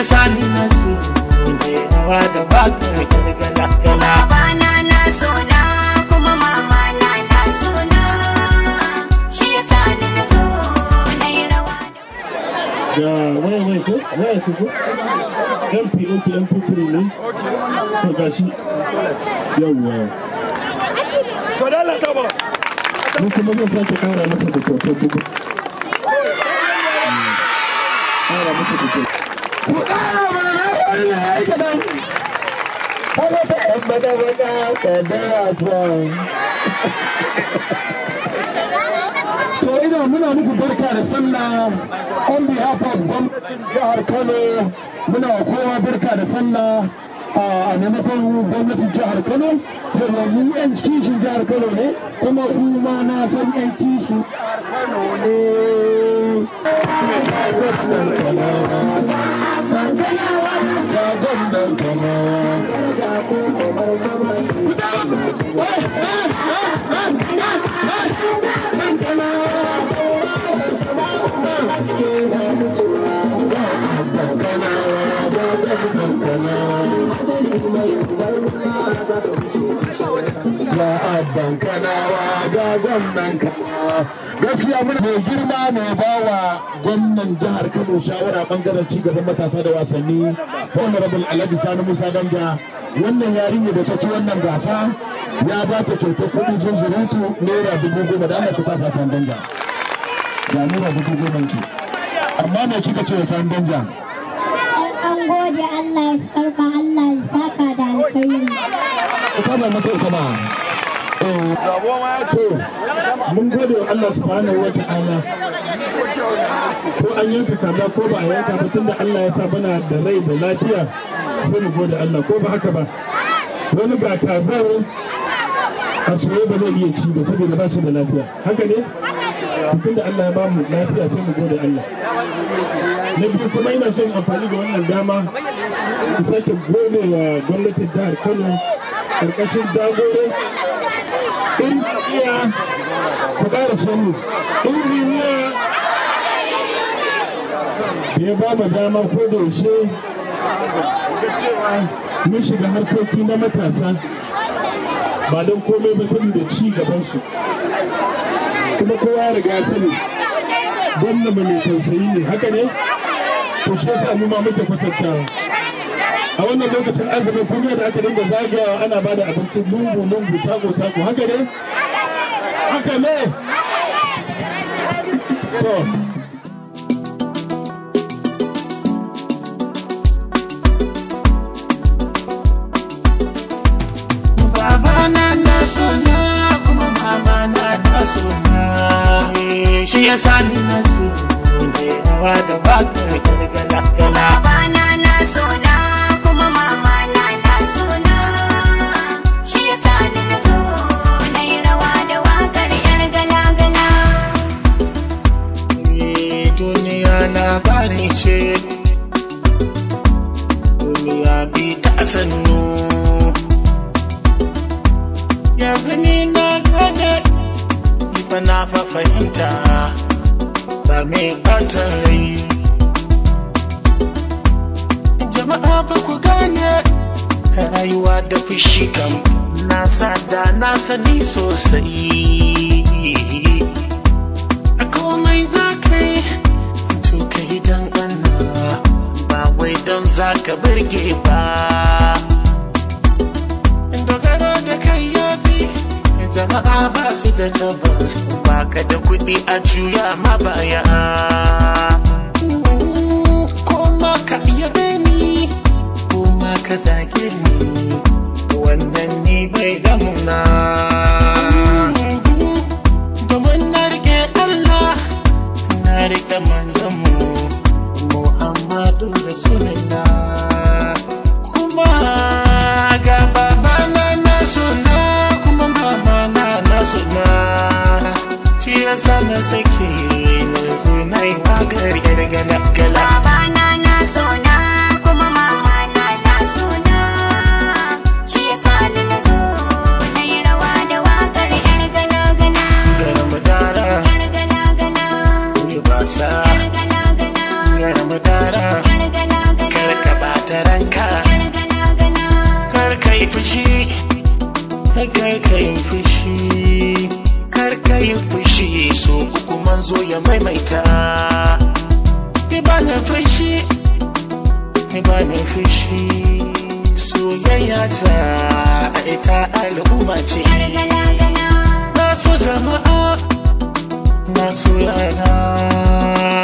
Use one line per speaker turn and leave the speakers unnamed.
yasa ni na so ne rawa da bakar gargala gala.
Babana na so na kuma mama na so na, shi yasa ni na zo na yi rawa
da waya ko waya ko MP3 ne to gashi yawa
to dalla ta ba
mun kuma zan sake kara masa da kyautar dubu kara masa da kyautar ku kara mana na wani na aika dan haka ta yan bada kadara to ina muna muku barka da sallah on behalf of gwamnatin jihar Kano, muna kowa barka da sallah a maimakon gwamnatin jihar Kano. Yawa mu yan kishin jihar Kano ne, kuma kuma na san yan kishin Kano ne. Ya abban kanawa ga gwamnan kanawa gaskiya muna mai girma mai bawa gwamnan jihar Kano shawara bangaren cigaban matasa da wasanni Honorable Alhaji Sani Musa Danja. Wannan yarinya da ta ci wannan gasa ya ba ta kyautar kuɗi zunzurutu naira 10,000 da Allah ta tasa Sani Danja ga naira 10,000 ki. Amma me kika ce wa Sani Danja?
An gode, Allah ya sarka, Allah ya saka da alkhairi.
Ita ba mata ita ba. To, mun gode wa Allah subhanahu wa ta'ala. Ko an yanka kaza ko ba a yanka ba, tunda Allah ya sa bana da rai da lafiya sai mu gode Allah, ko ba haka ba. Wani ga kazar a soye ba zai iya ci ba saboda ba shi da lafiya. Haka ne? Tunda Allah ya ba mu lafiya sai mu gode Allah. Na biyu kuma ina son amfani da wannan dama in sake gode wa gwamnatin jihar Kano karkashin jagoro injiniya ku ƙara sani injiniya da ya ba mu dama ko da yaushe mun shiga harkoki na matasa ba don komai ba saboda ci gabansu, kuma kowa ya riga ya sani gwamna mai tausayi ne. Haka ne? To shi yasa mu ma muke kwatantawa a wannan lokacin azumin kuma da aka dinga zagayawa ana ba da abincin lungu sako haka ne? Haka ne? To
Babana na so na kuma mama na so na, shi yasa ni na so ne rawa da bakar gargala gala.
Babana na so na kuma mama na so na, shi yasa ni na zo na yi rawa da wakar yar gala-gala.
Duniya labari ce, duniya bi ta sannu. Yanzu ni na gane, ni fa na fahimta ba mai ɓatan rai. Jama'a ba ku gane rayuwa da fushi kam na sada na sani sosai. A komai za ka yi to ka yi don Allah, ba wai don za ka birge ba. Dogaro da kai ya fi jama'a ba su da tabbas, ba ka da kuɗi a juya ma baya. Koma ka yabe ni, koma ka zage ni, wannan ni bai damuna. Domin na rike Allah, na rike manzanmu Muhammadu Rasulullah. Kuma ga babana na suna, kuma mama na suna, shi yasa na sake na zo na yi wakar yar gala-gala.
Babana na so na kuma mama na so na, shi yasa ni na zo na yi rawa da wakar yar gala-gala.
Garmadara,
Yar gala-gala,
ni basa,
yar gala-gala,
garmadara,
yar gala-gala.
yin fushi, kar ka yi fushi, so uku manzo ya maimaita. Ni ba na fushi, ni ba na fushi, soyayya ta ita al'umma ce. Na so jama'a, na so yana.